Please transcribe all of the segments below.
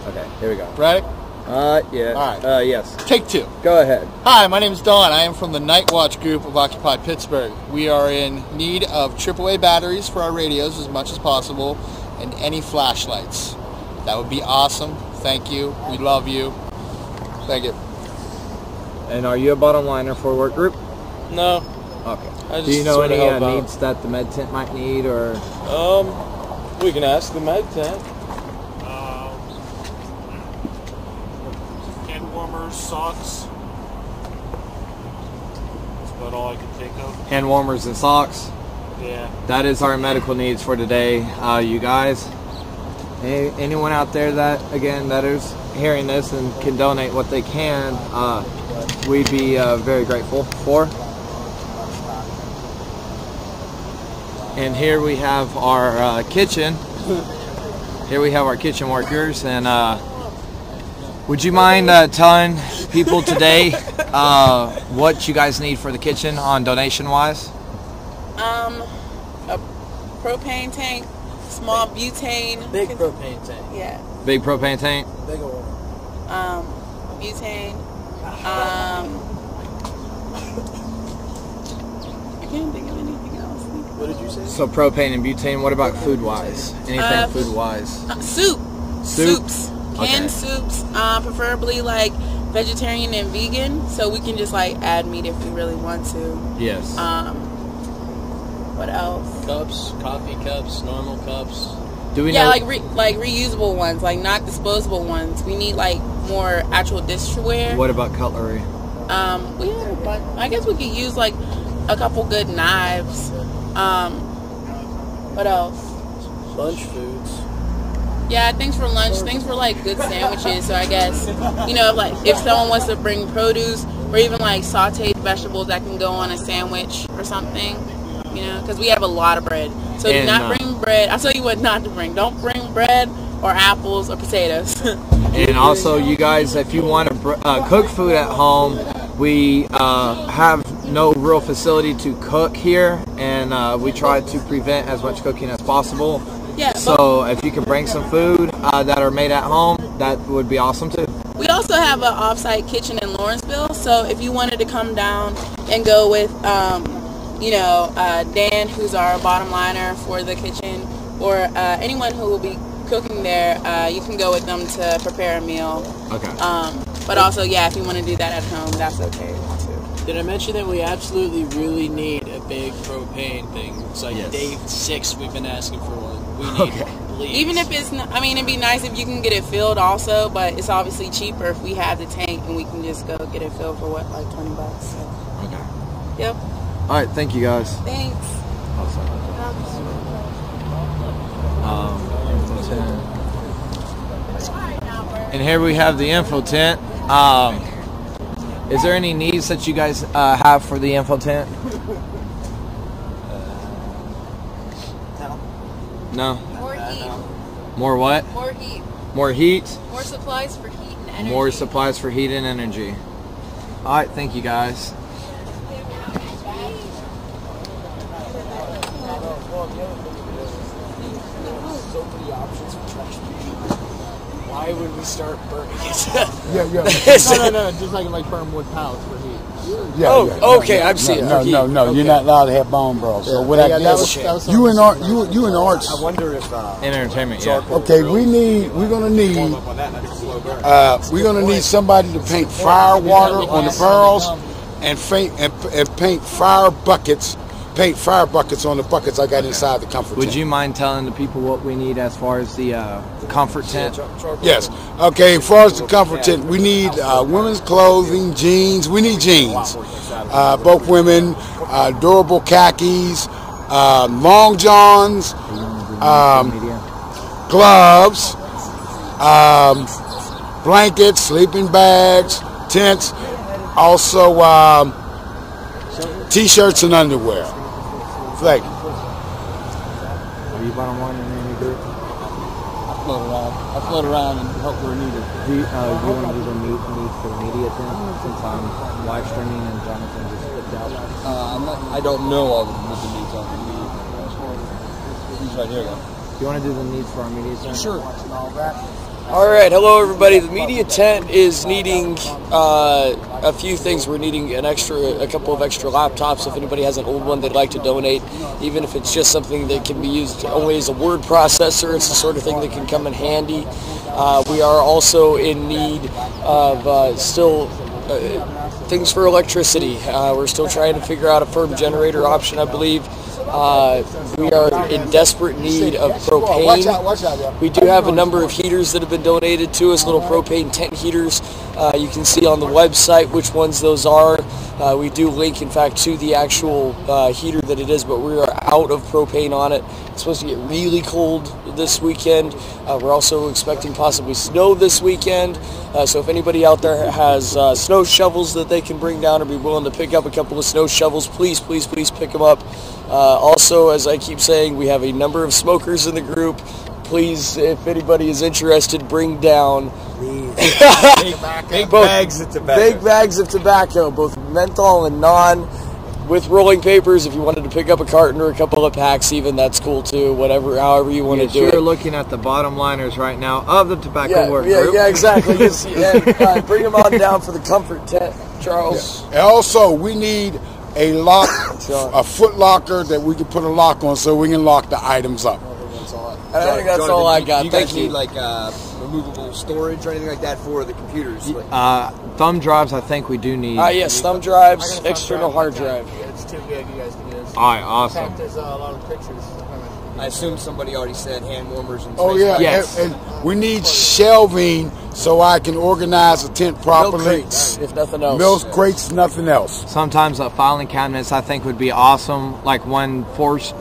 Okay, here we go. Ready? Yeah. All right. Yes. Take 2. Go ahead. Hi, my name is Don. I am from the Night Watch group of Occupy Pittsburgh. We are in need of AAA batteries for our radios as much as possible and any flashlights. That would be awesome. Thank you. We love you. Thank you. And are you a bottom liner for a work group? No. Okay. Do you know any needs that the med tent might need, or? We can ask the med tent. Hand warmers, socks. That's about all I can think of. Hand warmers and socks. Yeah. That is our medical needs for today, you guys. Anyone out there that is hearing this and can donate what they can, we'd be very grateful for. And here we have our kitchen. Here we have our kitchen workers. And would you mind telling people today what you guys need for the kitchen on donation-wise? A propane tank, small butane. Big propane tank. Yeah. Big propane tank. Big old. Butane. I can't think of anything else. What did you say? So propane and butane. What about food-wise? Anything food-wise? Soups. Canned soups. Preferably like vegetarian and vegan, so we can just like add meat if we really want to. Yes. What else? Cups, coffee cups, normal cups. Do we know? Like reusable ones, like not disposable ones. We need like more actual dishware. What about cutlery? We have a bunch. I guess we could use like a couple good knives. What else? Lunch foods. Yeah, things for lunch, things for like good sandwiches. So I guess, if someone wants to bring produce or even like sauteed vegetables that can go on a sandwich or something, because we have a lot of bread. So do not bring bread. I'll tell you what not to bring. Don't bring bread or apples or potatoes. And also, you guys, if you want to cook food at home, we have no real facility to cook here, and we try to prevent as much cooking as possible. Yeah. So if you can bring some food that are made at home, that would be awesome too. We also have an off-site kitchen in Lawrenceville, so if you wanted to come down and go with, Dan, who's our bottom liner for the kitchen, or anyone who will be cooking there, you can go with them to prepare a meal. Okay. But also, if you want to do that at home, that's okay too. Did I mention that we absolutely really need a big propane thing? It's like day 6 we've been asking for one. We need please. Even if it's not, it'd be nice if you can get it filled also, but it's obviously cheaper if we have the tank and we can just go get it filled for like $20. So. Okay. Yep. All right. Thank you guys. Thanks. Awesome. And here we have the info tent. Is there any needs that you guys have for the info tent? No. More heat. More what? More heat. More heat? More supplies for heat and energy. More supplies for heat and energy. All right, thank you guys. Why would we start burning it? No, just like burn wood pallets for heat. I'm seeing. No, you're not allowed to have bone bros. So what I guess you and Arch. I wonder if entertainment. Yeah. Okay, we're gonna need somebody to paint fire water on the barrels and paint fire buckets. Paint fire buckets on the buckets I got inside the comfort tent. Would you mind telling the people what we need as far as the comfort tent? Yes. Okay, as far as the comfort tent, we need women's clothing, jeans. We need jeans. Both women, durable khakis, long johns, gloves, blankets, sleeping bags, tents, also T-shirts and underwear. Thank you. Are you bottom line in any group? I float around and help where needed. Do you want to do the need for the media then, since I'm live streaming and Jonathan just flipped out? I don't know all the needs on the media. He's right here though. Do you want to do the needs for our media then? Sure. All right, hello everybody. The media tent is needing a few things. We're needing a couple of extra laptops. If anybody has an old one they'd like to donate, even if it's just something that can be used only as a word processor, it's the sort of thing that can come in handy. We are also in need of still things for electricity. We're still trying to figure out a firm generator option, I believe. We are in desperate need of propane. We do have a number of heaters that have been donated to us, little propane tent heaters. You can see on the website which ones those are. We do link, in fact, to the actual heater that it is, but we are out of propane on it. It's supposed to get really cold this weekend. We're also expecting possibly snow this weekend. So if anybody out there has snow shovels that they can bring down or be willing to pick up a couple of snow shovels, please, please, please pick them up. Also, as I keep saying, we have a number of smokers in the group. Please, if anybody is interested, bring down big bags of tobacco. Big bags of tobacco, both menthol and non, with rolling papers. If you wanted to pick up a carton or a couple of packs even, that's cool too. Whatever, however you want to do it. You're looking at the bottom liners right now of the tobacco work group. Yeah, exactly. And, bring them on down for the comfort tent, Charles. Yeah. And also, we need a lock, a foot locker that we can put a lock on so we can lock the items up. I think that's all I got. Do you Thank guys you. need like removable storage or anything like that for the computers? Thumb drives, I think we do need. Yes, thumb drives, external hard drive. It's too big. You guys can use. All right, awesome. In fact, there's a lot of pictures. I assume somebody already said hand warmers and Oh yeah, Yes. and we need shelving so I can organize the tent properly. Milk crates, if nothing else. Milk crates, nothing else. Sometimes filing cabinets, I think, would be awesome. Like one forced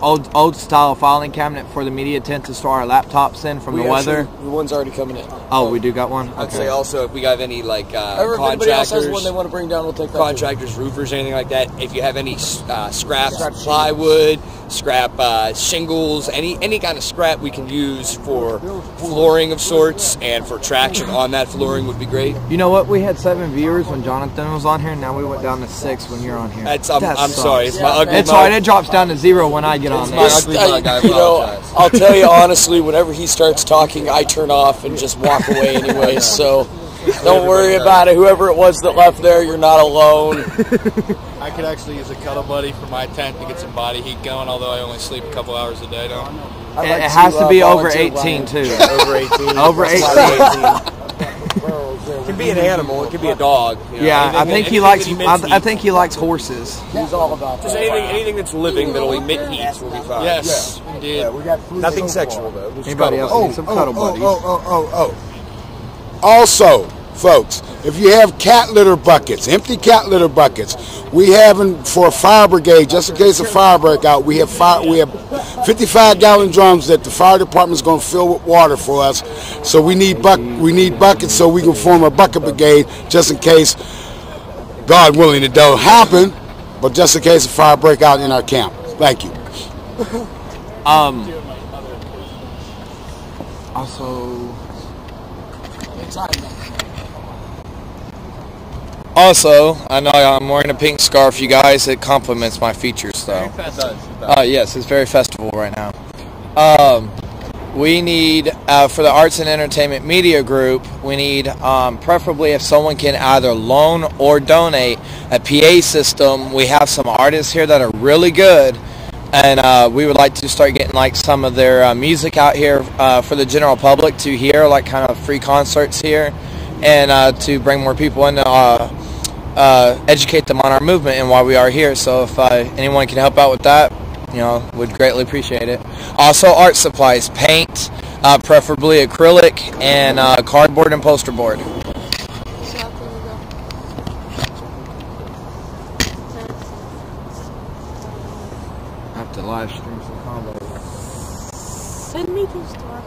old style filing cabinet for the media tent to store our laptops in from the weather. The one's already coming in. Oh, we do got one. I'd say also if we have any like If anybody else has one contractors, they want to bring down, we'll take that. contractors, roofers, anything like that. If you have any scrap plywood, scrap shingles, any kind of scrap we can use for flooring of sorts and for traction on that flooring would be great. You know what? We had 7 viewers when Jonathan was on here, and now we went down to 6 when you're on here. I'm sucks. sorry. It's my ugly It's mug. alright. It drops down to 0 when I get on there. ugly mug, I You know, apologize. I'll tell you honestly, whenever he starts talking, I turn off and just walk away anyway. So don't worry about it. Whoever it was that left there, you're not alone. I could actually use a cuddle buddy for my tent to get some body heat going, although I only sleep a couple hours a day now. It has to be over 18 too. Over 18. Over 18. It can be an animal. It can be a dog. You know, Yeah, I think he likes. I think he likes heat. horses. He's all about that. Just anything that's living that'll emit heat will be fine. Yes, indeed. Nothing sexual though. Just Anybody cuddle. else need some cuddle buddies? Also, folks, if you have cat litter buckets, empty cat litter buckets, we have for a fire brigade, just in case a fire break out, we have 55-gallon drums that the fire department is going to fill with water for us. So we need buckets so we can form a bucket brigade just in case, God willing, it don't happen, but just in case a fire break out in our camp. Thank you. Also, I know I'm wearing a pink scarf, you guys. It complements my features, though. Yes, it's very festival right now. We need, for the Arts and Entertainment Media Group, we need, preferably if someone can either loan or donate a PA system. We have some artists here that are really good, and we would like to start getting like some of their music out here for the general public to hear, like kind of free concerts here, and to bring more people in to educate them on our movement and why we are here. So if anyone can help out with that, you know, would greatly appreciate it. Also, art supplies, paint, preferably acrylic, and cardboard and poster board. I have to live stream some combos. Send me this story.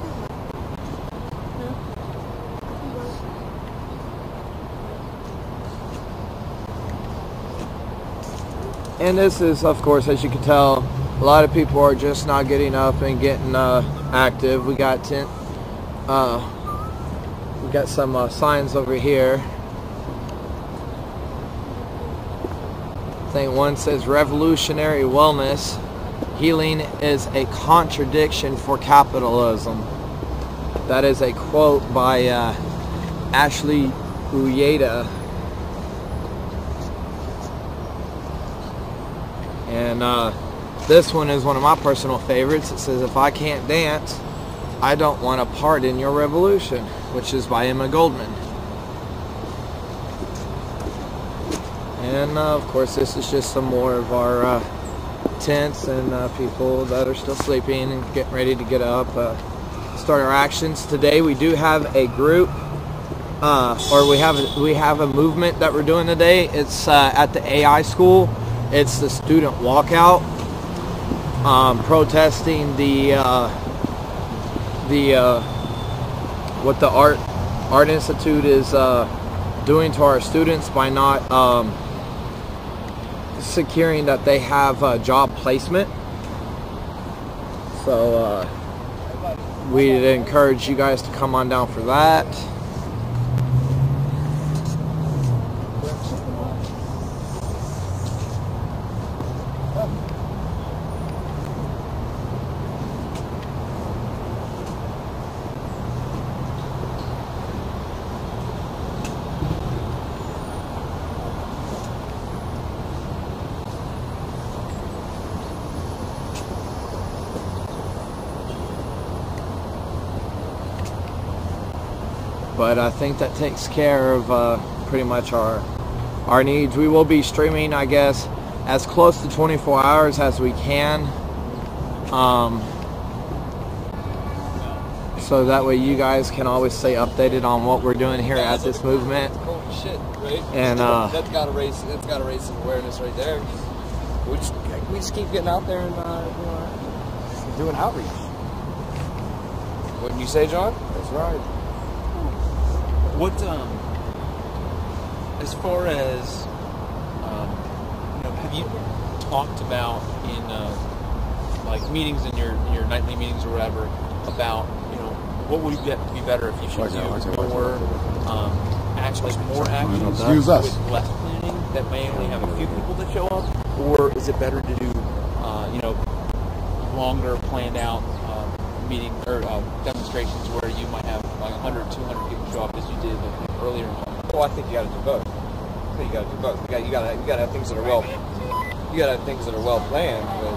And this is, of course, as you can tell, a lot of people are just not getting up and getting active. We got some signs over here. I think one says revolutionary wellness. Healing is a contradiction for capitalism. That is a quote by Ashley Uyeda. And this one is one of my personal favorites. It says, "If I can't dance, I don't want a part in your revolution," which is by Emma Goldman. And of course, this is just some more of our tents and people that are still sleeping and getting ready to get up, start our actions. Today we do have a group, or we have a movement that we're doing today. It's at the AI school. It's the student walkout, protesting what the Art Institute is doing to our students by not securing that they have job placement. So we'd encourage you guys to come on down for that. But I think that takes care of pretty much our needs. We will be streaming, I guess, as close to 24 hours as we can, so that way you guys can always stay updated on what we're doing here at this movement. Cool shit, right? And that's gotta raise some awareness right there. We just keep getting out there and doing outreach. Wouldn't you say, John? That's right. What, as far as, have you talked about in, like meetings in your nightly meetings or whatever, about, what would be better if you should do more, actually more actions with less planning that may only have a few people that show up, or is it better to do, longer planned out meeting or demonstrations where you might have like 100, 200 people show up as you did earlier? Well, I think you got to do both. You got to do both. You got to have things that are well. You got to have things that are well planned. But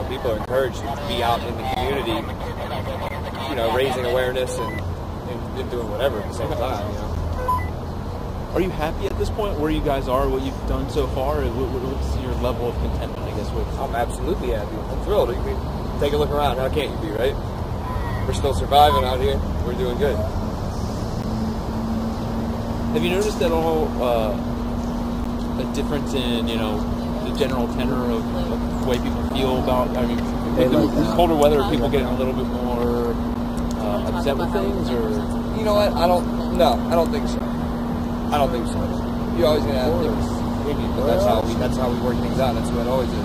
people are encouraged to be out in the community, raising awareness and doing whatever at the same time. Are you happy at this point where you guys are, what you've done so far? What's your level of contentment, I guess? I'm absolutely happy. I'm thrilled. Take a look around. How can't you be, right? We're still surviving out here. We're doing good. Have you noticed at all a difference in, the general tenor of the way people feel about, with the colder weather, are people getting a little bit more upset with things, or? You know what? I don't think so. I don't think so. You're always going to have things. But that's how we work things out. That's what it always is.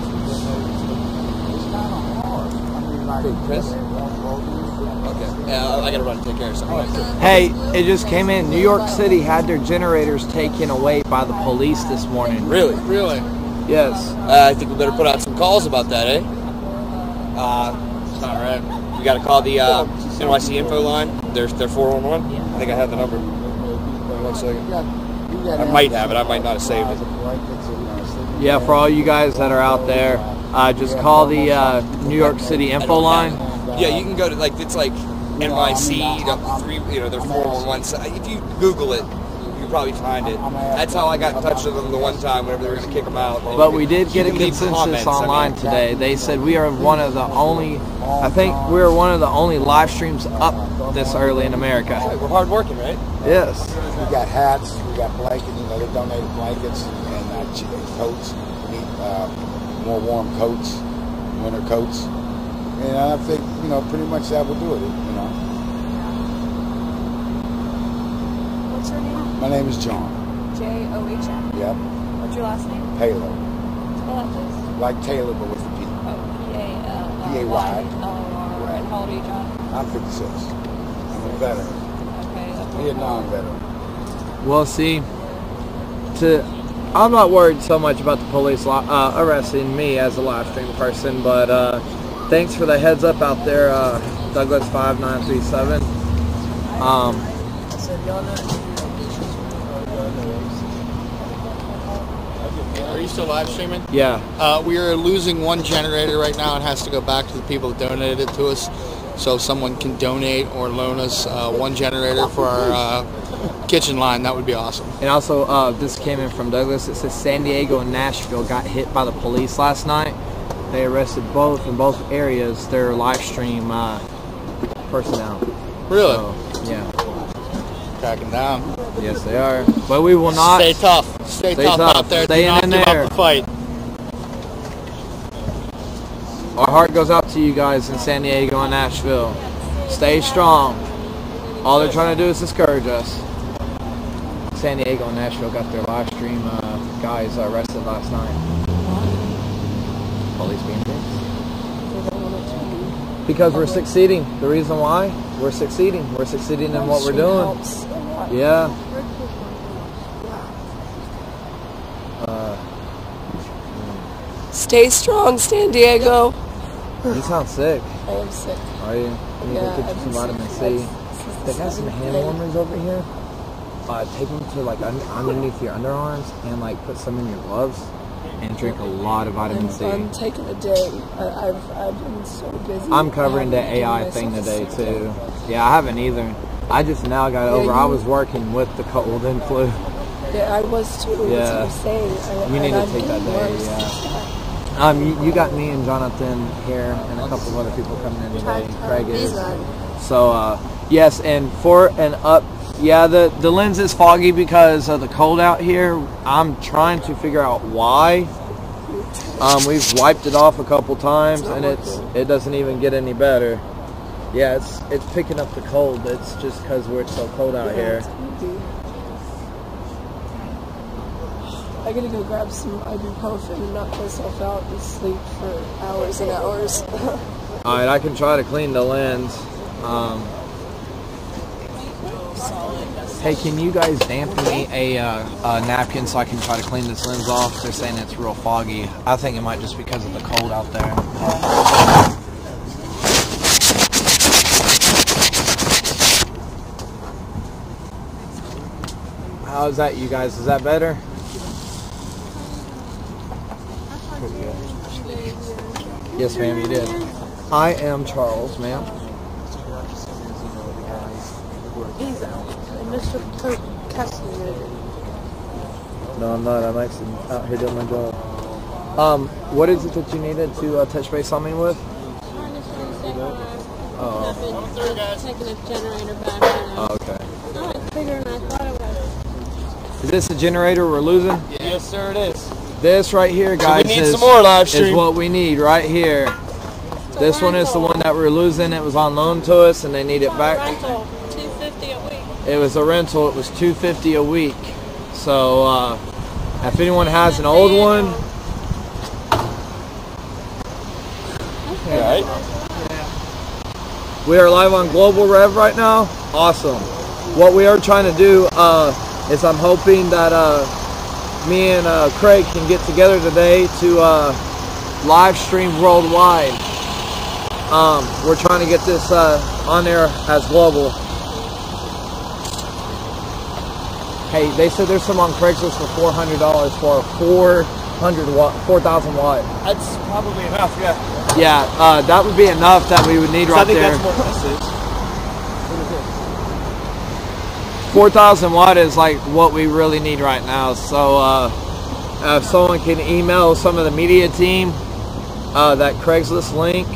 Chris? Okay. Yeah, I gotta run and take care of something. hey, it just came in. New York City had their generators taken away by the police this morning. Really? Really? Yes. I think we better put out some calls about that, eh? It's not right. We gotta call the NYC info line. Their 411. I think I have the number. 1 second. I might have it. I might not have saved it. Yeah, for all you guys that are out there, just call the New York City info line. Yeah, you can go to it's like NYC, their 411. So if you Google it, you probably find it. That's how I got in touch with them the one time whenever they were going to kick them out. But we did get a consensus online today. They said we are one of the only, I think we're one of the only live streams up this early in America. We're hard working, right? Yes. We got hats, we got blankets, they donated blankets and coats. We need more warm coats, winter coats. And I think, pretty much that will do it, What's your name? My name is John. John? Yep. What's your last name? Taylor. Spell that, please. Like Taylor, but with the P. Oh, P-A-L-L-Y. P-A-Y. And how old are you, John? I'm 56. I'm a veteran. Okay. Vietnam veteran. Well, see, I'm not worried so much about the police arresting me as a live stream person, but thanks for the heads up out there, Douglas 5937. Are you still live streaming? Yeah. We are losing one generator right now. It has to go back to the people that donated it to us. So if someone can donate or loan us one generator for our kitchen line, that would be awesome. And also, this came in from Douglas. It says San Diego and Nashville got hit by the police last night. They arrested both in both areas their live stream personnel. Really? So, yeah. Cracking down. Yes, they are. But we will not. Stay tough. Stay tough out there. Stay Do not in give there. up the fight. Our heart goes out to you guys in San Diego and Nashville. Stay strong. All they're trying to do is discourage us. San Diego and Nashville got their live stream guys arrested last night. Police being dicks. Because we're succeeding. The reason why? We're succeeding. We're succeeding in what we're doing. Yeah. Stay strong, San Diego. You sound sick. I am sick. Are you? You need to get you some vitamin C. They got some hand warmers over here. Take them to like underneath your underarms and like put some in your gloves and drink a lot of vitamin C. I'm taking a day. I've been so busy. I'm covering the AI thing today too. Yeah, I haven't either. I just now got over. I was working with the cold and flu. Yeah, I was too. Yeah. That's what I'm saying. You need to take that day. Yeah. You got me and Jonathan here and a couple of other people coming in today. Craig is. So yes, and for an up. Yeah, the lens is foggy because of the cold out here. I'm trying to figure out why. We've wiped it off a couple times and it doesn't even get any better. Yeah, it's picking up the cold. It's just because it's so cold out here. I gotta go grab some ibuprofen and knock myself out and sleep for hours and hours. Alright, I can try to clean the lens. Hey, can you guys dampen me a napkin so I can try to clean this lens off? They're saying it's real foggy. I think it might just be because of the cold out there. How is that, you guys? Is that better? Yes, ma'am, you did. I am Charles, ma'am. Mr. Kessler. No, I'm not. I'm actually out here doing my job. What is it that you needed to touch base on me with? I've been taking a generator back. Oh, okay. I was bigger than I thought it was. Is this a generator we're losing? Yes, sir, it is. This right here, guys, so we need some more live stream. is what we need right here. This one is the one that we're losing. It was on loan to us, and they need it back. Rental, $250 a week. It was a rental. It was $250 a week. So if anyone has an old one, Alright. we are live on Global Rev right now. Awesome. What we are trying to do is I'm hoping that me and Craig can get together today to live stream worldwide. We're trying to get this on there as global. Hey, they said there's some on Craigslist for $400 for a 4,000 watt. That's probably enough, yeah. Yeah, that would be enough that we would need right there. I think that's more expensive. 4,000 watt is like what we really need right now. So if someone can email some of the media team that Craigslist link.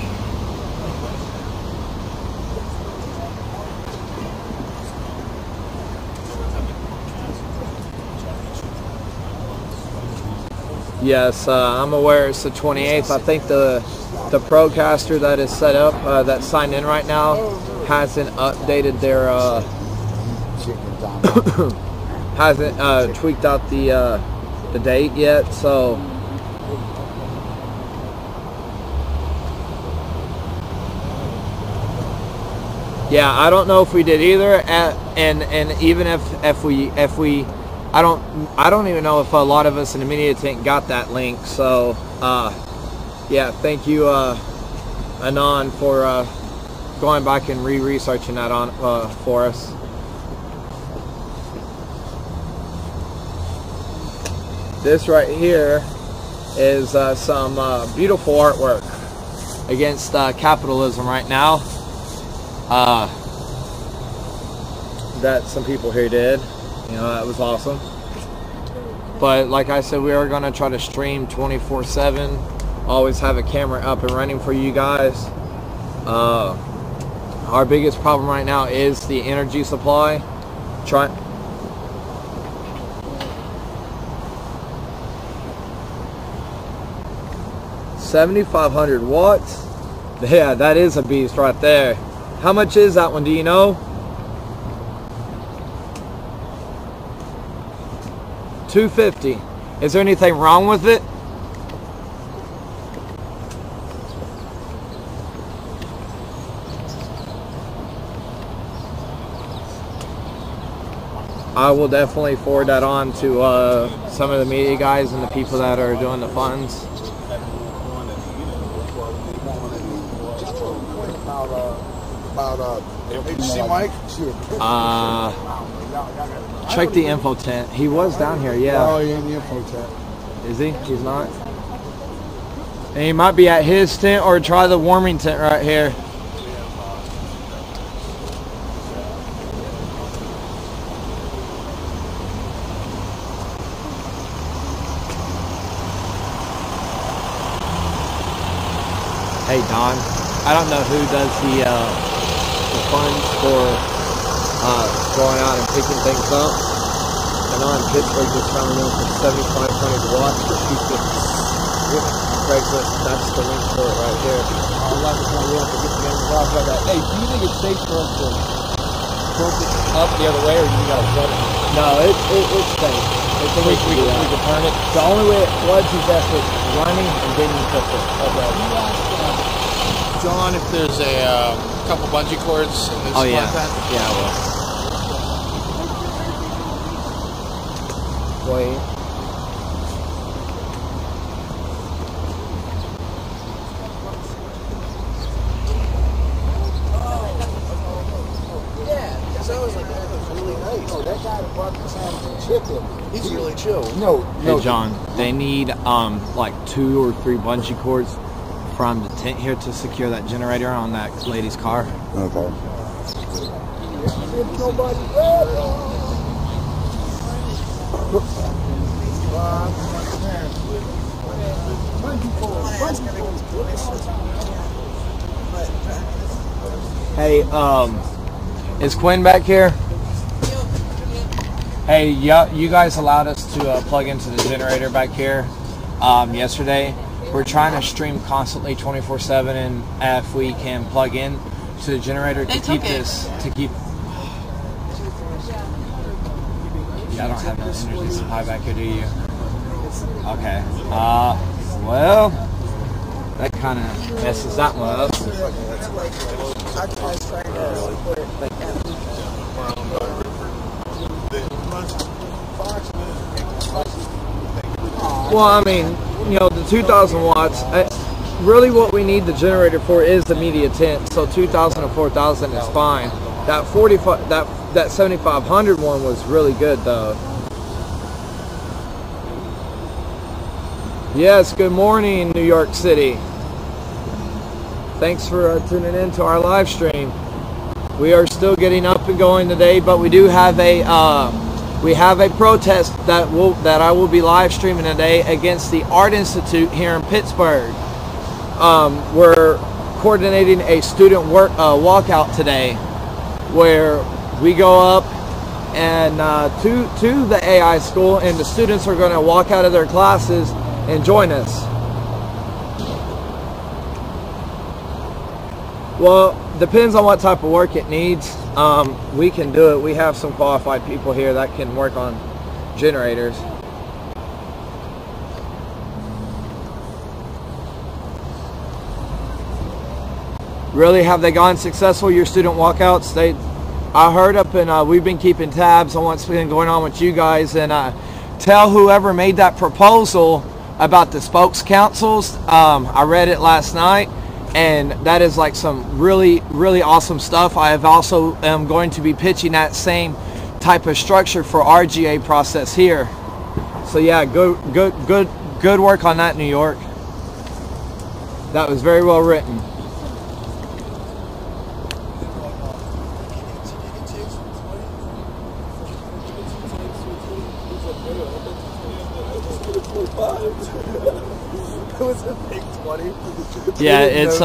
Yes, I'm aware it's the 28th. I think the Procaster that is set up, that's signed in right now, hasn't updated their, hasn't tweaked out the date yet. So yeah, I don't know if we did either. And even if we I don't even know if a lot of us in the media tank got that link. So yeah, thank you Anon for going back and researching that on for us. This right here is some beautiful artwork against capitalism right now that some people here did. You know, that was awesome. But like I said, we are going to try to stream 24/7. Always have a camera up and running for you guys. Our biggest problem right now is the energy supply. 7,500 watts. Yeah, that is a beast right there. How much is that one? Do you know? $250. Is there anything wrong with it? I will definitely forward that on to some of the media guys and the people that are doing the funds. Check the info tent. He was down here, yeah. Oh, yeah, in the info tent. Is he? He's not. And he might be at his tent, or try the warming tent right here. Hey Don, I don't know who does the funds for going out and picking things up. I know in Pittsburgh just found one for 7,500 watts for $250. Craigslist, that's the link for it right here. Hey, do you think it's safe for us to tilt it up the other way, or do you got to flip it? No, it's safe. We can turn it. The only way it floods is if it's running and then you put it up. John, if there's a couple bungee cords in this flat pen? Yeah, I will. Wait. Yeah, because I was like, that was really nice. Oh, that guy that brought this out chicken, he's really chill. Hey John, they need like 2 or 3 bungee cords from the tent here to secure that generator on that lady's car. Okay. Hey, is Quinn back here? Hey, yeah, you guys allowed us to plug into the generator back here yesterday. We're trying to stream constantly 24/7, and if we can plug in to the generator to keep this, Yeah, I don't have no energy supply back here, do you? Okay. Well, that kind of messes that one up. Well, I mean, you know, the 2,000 watts, really what we need the generator for is the media tent, so 2,000 or 4,000 is fine. That 7,500 one was really good though. Yes, good morning, New York City. Thanks for tuning in to our live stream. We are still getting up and going today, but we do have a protest that I will be live streaming today against the Art Institute here in Pittsburgh. We're coordinating a student walkout today, where we go up and to the AI school, and the students are going to walk out of their classes and join us. Well, depends on what type of work it needs. We can do it. We have some qualified people here that can work on generators. Really, have they gone successful, your student walkouts? I heard up, and we've been keeping tabs on what's been going on with you guys, and tell whoever made that proposal about the spokes councils. I read it last night, and that is like some really, really awesome stuff. I have also am going to be pitching that same type of structure for our GA process here. So yeah, good work on that, New York. That was very well written. Yeah, it's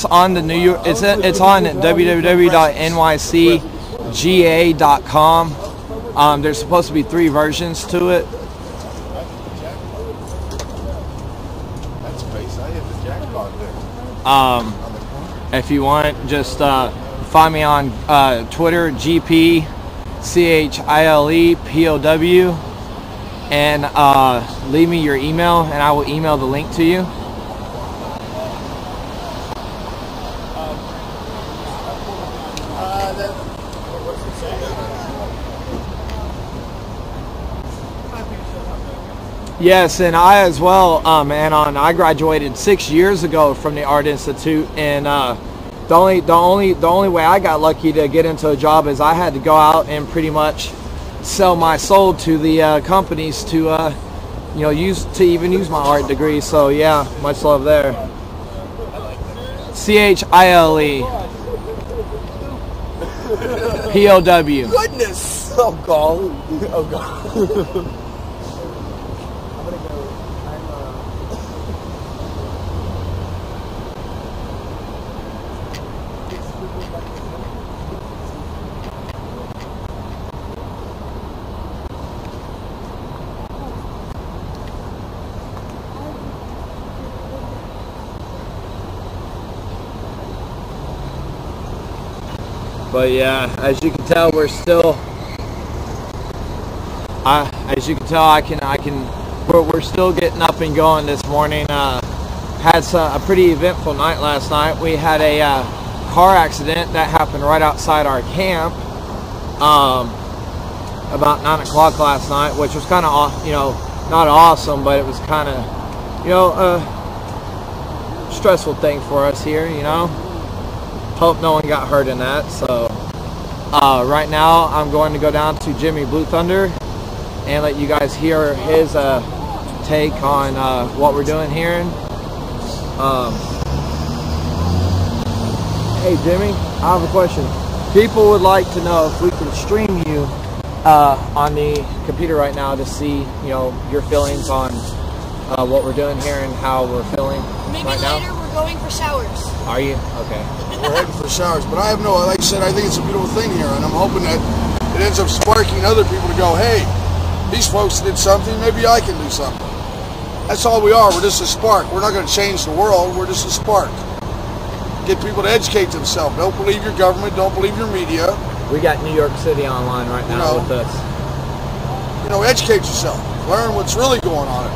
on the New York. It's on www.nycga.com. There's supposed to be 3 versions to it. If you want, just find me on Twitter, GPCHILEPOW, and leave me your email, and I will email the link to you. Yes, and I as well, I graduated 6 years ago from the Art Institute, and the only way I got lucky to get into a job is I had to go out and pretty much sell my soul to the companies to even use my art degree. So yeah, much love there. CHILEPOW. Goodness! Oh God! Oh God! But yeah, as you can tell, we're still. As you can tell, we're still getting up and going this morning. Had a pretty eventful night last night. We had a car accident that happened right outside our camp about 9 o'clock last night, which was kind of, not awesome, but it was kind of, a stressful thing for us here, Hope no one got hurt in that. So right now I'm going to go down to Jimmy Blue Thunder and let you guys hear his take on what we're doing here. Hey Jimmy, I have a question. People would like to know if we can stream you on the computer right now to see, your feelings on what we're doing here and how we're feeling right now. Maybe later we're going for showers. Are you? Okay. We're heading for showers, but I have like I said, I think it's a beautiful thing here, and I'm hoping that it ends up sparking other people to go, hey, these folks did something, maybe I can do something. That's all we are. We're just a spark. We're not going to change the world. We're just a spark. Get people to educate themselves. Don't believe your government. Don't believe your media. We got New York City online right now with us. Educate yourself. Learn what's really going on.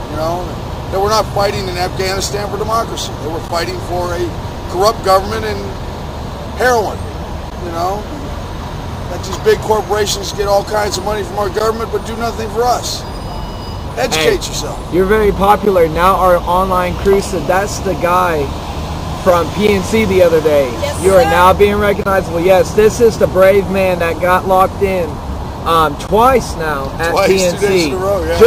That we're not fighting in Afghanistan for democracy. That we're fighting for a corrupt government and heroin. That these big corporations get all kinds of money from our government but do nothing for us. Educate yourself. You're very popular. Now our online crew said that's the guy from PNC the other day. Yes, you are now being recognizable. Yes, this is the brave man that got locked in twice now at PNC. 2 days in a row, yeah.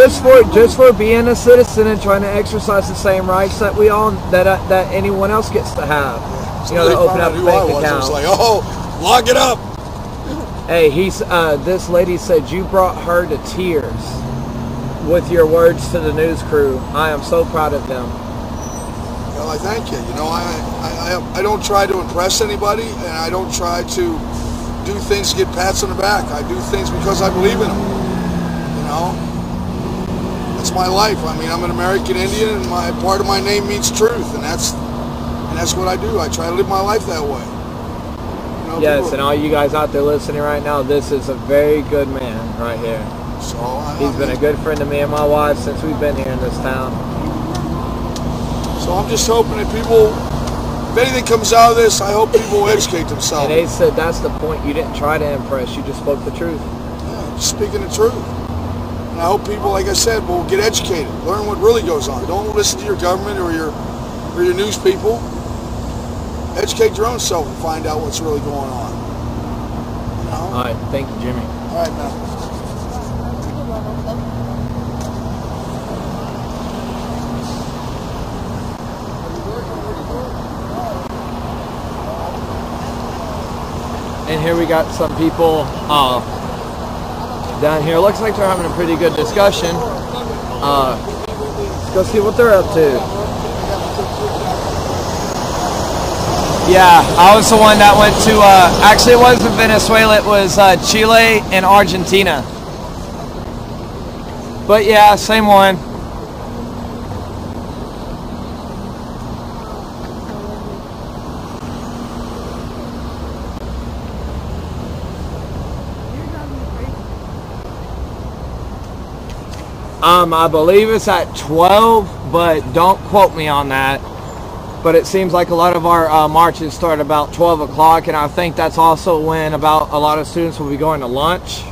Just for being a citizen and trying to exercise the same rights that we all that anyone else gets to have. Somebody to open up a bank account. It was like, oh, lock it up. Hey, this lady said you brought her to tears with your words to the news crew. I am so proud of them. Well, I thank you. I don't try to impress anybody, and I don't try to do things to get pats on the back. I do things because I believe in them. That's my life. I'm an American Indian, and part of my name means truth, and that's what I do. I try to live my life that way. Yes, and all you guys out there listening right now, this is a very good man right here. So he's been a good friend to me and my wife since we've been here in this town. So I'm just hoping that people, if anything comes out of this, I hope people will educate themselves. And they said that's the point. You didn't try to impress. You just spoke the truth. Yeah, just speaking the truth. And I hope people, like I said, will get educated. Learn what really goes on. Don't listen to your government or your news people. educate your own self and find out what's really going on. You know? All right, thank you, Jimmy. All right, man. And here we got some people down here. Looks like they're having a pretty good discussion. Let's go see what they're up to. Yeah, I was the one that went to, actually it wasn't Venezuela, it was Chile and Argentina. But yeah, same one. I believe it's at 12, but don't quote me on that. But it seems like a lot of our marches start about 12 o'clock, and I think that's also when about a lot of students will be going to lunch.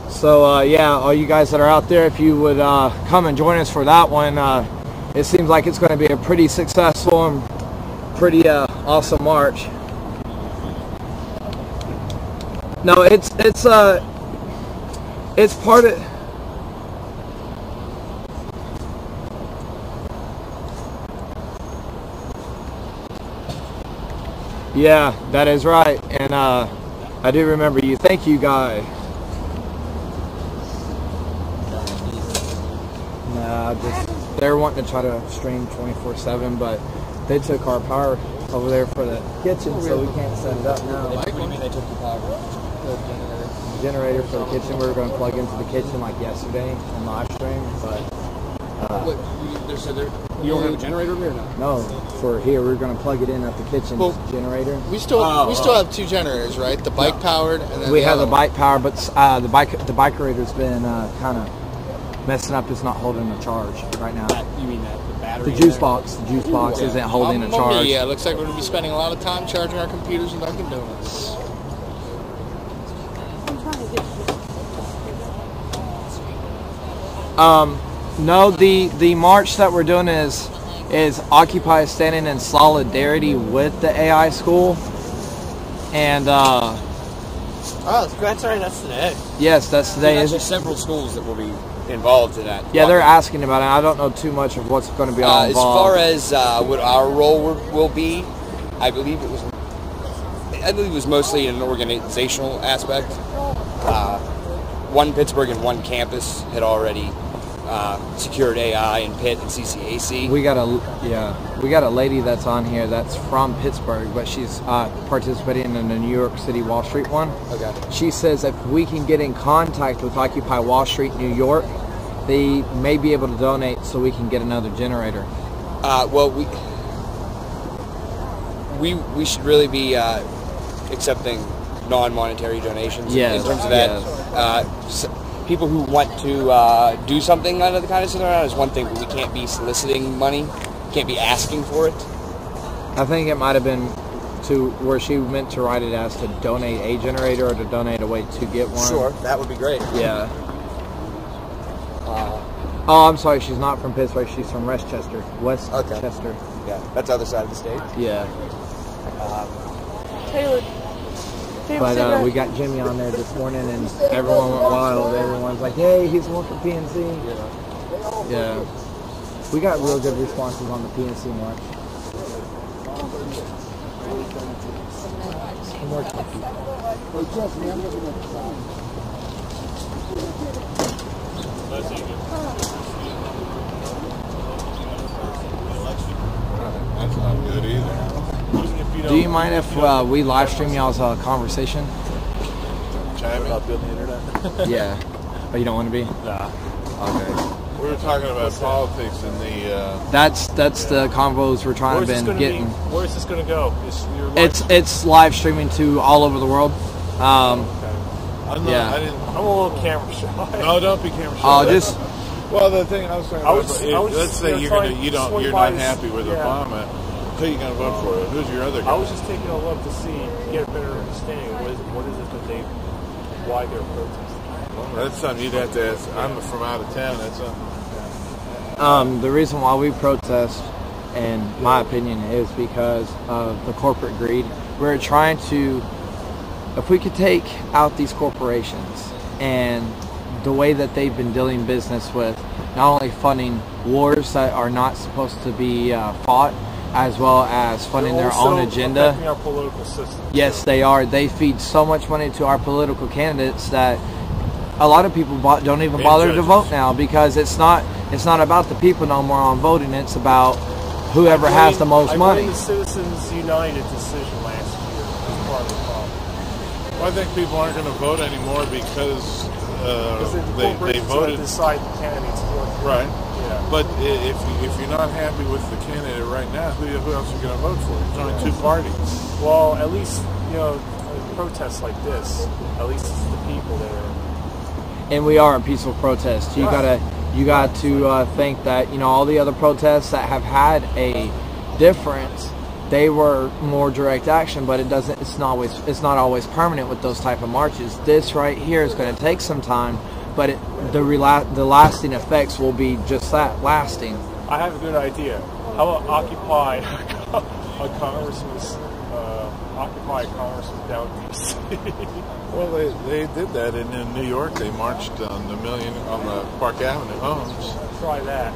So yeah, all you guys that are out there, if you would come and join us for that one, it seems like it's going to be a pretty successful and pretty awesome march. No, it's part of. Yeah, that is right, and I do remember you. Thank you, Guy. Nah, they're wanting to try to stream 24/7, but they took our power over there for the kitchen, so we can't set it up now. What do you mean they took the power? The generator for the kitchen, we were going to plug into the kitchen like yesterday and live stream, but you don't have a generator here or not? no, for here we're going to plug it in at the kitchen generator. We still have two generators, right? The bike powered, and then we have the bike power, but the bike rater's been kind of messing up. It's not holding a charge right now. You mean that the battery? The juice box isn't holding a charge. Yeah, looks like we're going to be spending a lot of time charging our computers in Dunkin' Donuts. No, the march that we're doing is Occupy standing in solidarity with the AI school, and oh, that's right, that's today. Yes, that's today. There's actually several schools that will be involved in that. Yeah, they're asking about it. I don't know too much of what's going to be all involved. As far as what our role will be, I believe it was mostly an organizational aspect. One Pittsburgh and one campus had already secured AI in Pitt and CCAC. We got a lady that's on here that's from Pittsburgh, but she's participating in the New York City Wall Street one. Okay. She says if we can get in contact with Occupy Wall Street New York, they may be able to donate so we can get another generator. Well, we should really be accepting non-monetary donations in terms of that. Yes. People who want to do something under the kindness of their own is one thing, but we can't be soliciting money, can't be asking for it. I think it might have been to where she meant to write it as to donate a generator or to donate a way to get one. Sure, that would be great. Yeah. Oh, I'm sorry, she's not from Pittsburgh, she's from Westchester. Westchester. Yeah, that's the other side of the state. Yeah. Taylor. But we got Jimmy on there this morning, and everyone went wild. Everyone's like, "Hey, he's one from PNC." Yeah. We got real good responses on the PNC march. More That's not good either. Do you mind if we live stream y'all's conversation? Chime in. About building the internet? Yeah. Oh, you don't want to be? Nah. Okay. We were talking about politics and the... That's the convos we're trying to been getting. Where's this going to go? It's live streaming to all over the world. Okay. I'm a little camera shy. No, don't be camera shy. Oh, just... Well, the thing I was talking about, let's say you're not happy with Obama. Who are you going to vote for? Who's your other guy? I was just taking a look to get a better understanding of what is it that why they're protesting. Well, that's something you'd have to ask. I'm from out of town. That's something. The reason why we protest in my opinion, is because of the corporate greed. We're trying to, if we could take out these corporations and the way that they've been dealing business with not only funding wars that are not supposed to be fought, as well as funding their own agenda. Our political system. Yes, they are. They feed so much money to our political candidates that a lot of people don't even bother to vote now, because it's not about the people no more on voting. It's about whoever has the most money. I blame the Citizens United decision last year as part of the problem. Well, I think people aren't going to vote anymore because they voted to decide the candidates. Right. Yeah. But if you're not happy with the candidate right now, who else are you going to vote for? There's only two parties. Well, at least protests like this. At least it's the people that are. And we are a peaceful protest. You got to think that all the other protests that have had a difference, they were more direct action, but it's not always permanent with those type of marches. This right here is going to take some time, but the lasting effects will be just that, lasting. I have a good idea. How about occupy a congressman down in D.C.? Well, they did that in New York. They marched on the Park Avenue homes. Try that.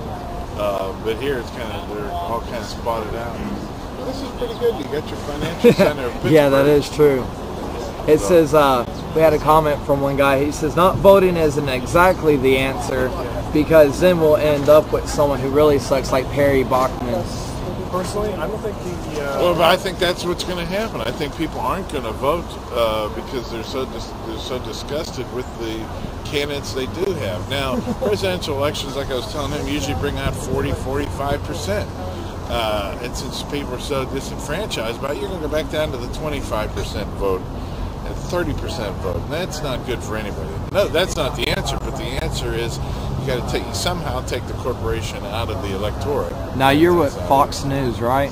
But here it's they're all kind of spotted out. Well, this is pretty good. You got your financial center of Pittsburgh. Yeah, that is true. It says, we had a comment from one guy. He says, not voting isn't exactly the answer, because then we'll end up with someone who really sucks, like Perry Bachman. Personally, I don't think Well, but I think that's what's going to happen. I think people aren't going to vote because they're so disgusted with the candidates they do have. Now, presidential elections, like I was telling him, usually bring out 40-45%. And since people are so disenfranchised by it, you're going to go back down to the 25% vote and 30% vote. And that's not good for anybody. No, that's not the answer. But the answer is you got to somehow take the corporation out of the electorate. Now you're with Fox News, right?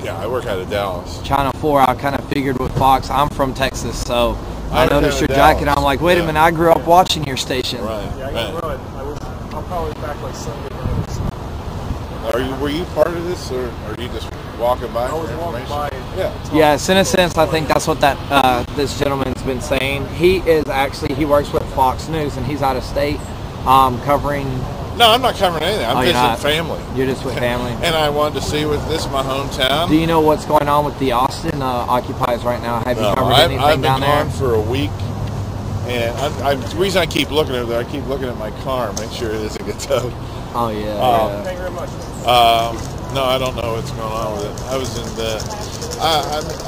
Yeah, I work out of Dallas. Channel 4. I kind of figured with Fox. I'm from Texas, so I noticed your jacket. I'm like, wait a minute, I grew up watching your station. Right. Yeah, I'm probably back like Sunday nights. Were you part of this, or are you just walking by? I was walking by. Yes, in a sense, I think that's what this gentleman's been saying. He works with Fox News, and he's out of state, covering. No, I'm not covering anything. I'm visiting family. You're just with family. And I wanted to see with this my hometown. Do you know what's going on with the Austin Occupies right now? Have you covered anything I've been down there? gone for a week, and the reason I keep looking at it, I keep looking at my car, make sure it doesn't get towed. Oh yeah. Thank you very much. No, I don't know what's going on with it. I was in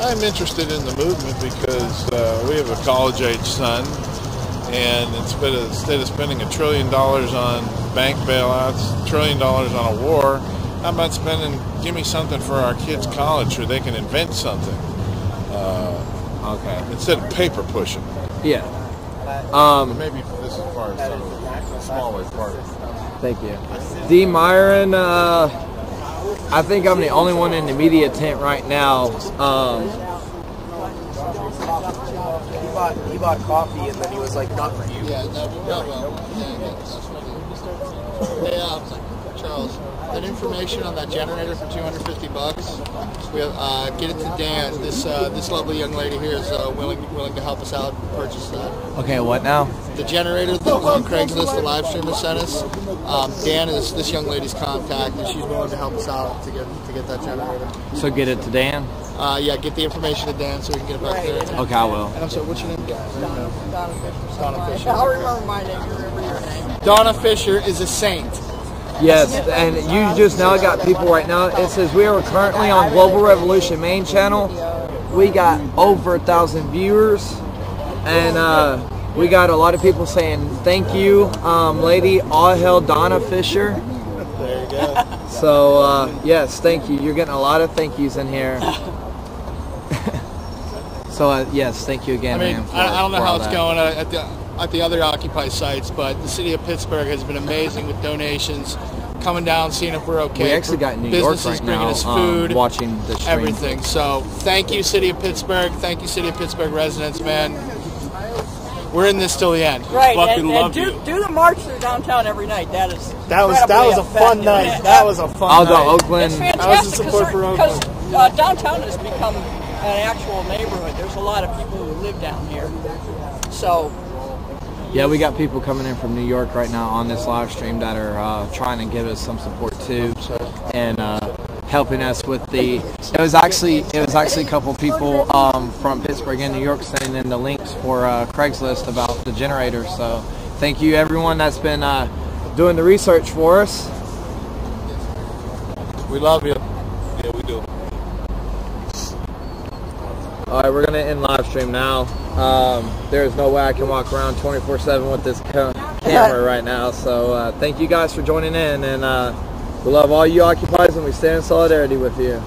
I'm interested in the movement because we have a college-age son, and instead of spending $1 trillion on bank bailouts, $1 trillion on a war, how about give me something for our kids' college so they can invent something? Okay. Instead of paper pushing. Yeah. Maybe this is part of some smaller part of it. Thank you. D. Myron, I think I'm the only one in the media tent right now. He bought coffee and then he was like, not for you. Yeah, Charles, that information on that generator for $250, we'll get it to Dan. This lovely young lady here is willing to help us out and purchase that. Okay, what now? The generator that was on Craigslist, the live streamer sent us. Dan is this young lady's contact, and she's willing to help us out to get that generator. So get it to Dan? Yeah, get the information to Dan so we can get it back there. Okay, I will. And I'm sorry, what's your name? Donna Fisher. I'll remember my name. Remember your name. Donna Fisher is a saint. Yes, and you just now got people right now. It says we are currently on Global Revolution main channel. We got over 1,000 viewers, and we got a lot of people saying thank you, lady. All hail Donna Fisher. There you go. So yes, thank you. You're getting a lot of thank yous in here. So yes, thank you again. I mean, man, I don't know how it's that. going at the other Occupy sites, but the city of Pittsburgh has been amazing with donations, coming down, seeing if we're okay. We actually got in New York businesses right bringing now, us food, watching the stream. everything. So thank you, city of Pittsburgh. Thank you, city of Pittsburgh residents, man. We're in this till the end. Right, and do the march through downtown every night. That was a fun night. That was a fun night. Although Oakland, it's fantastic because downtown has become an actual neighborhood. There's a lot of people who live down here. So. Yeah, we got people coming in from New York right now on this live stream that are trying to give us some support too, and helping us with the. It was actually a couple people from Pittsburgh and New York sending in the links for Craigslist about the generator. So thank you everyone that's been doing the research for us. We love you. Yeah, we do. All right, we're gonna end live stream now. There's no way I can walk around 24/7 with this camera right now. So thank you guys for joining in, and we love all you occupiers, and we stand in solidarity with you.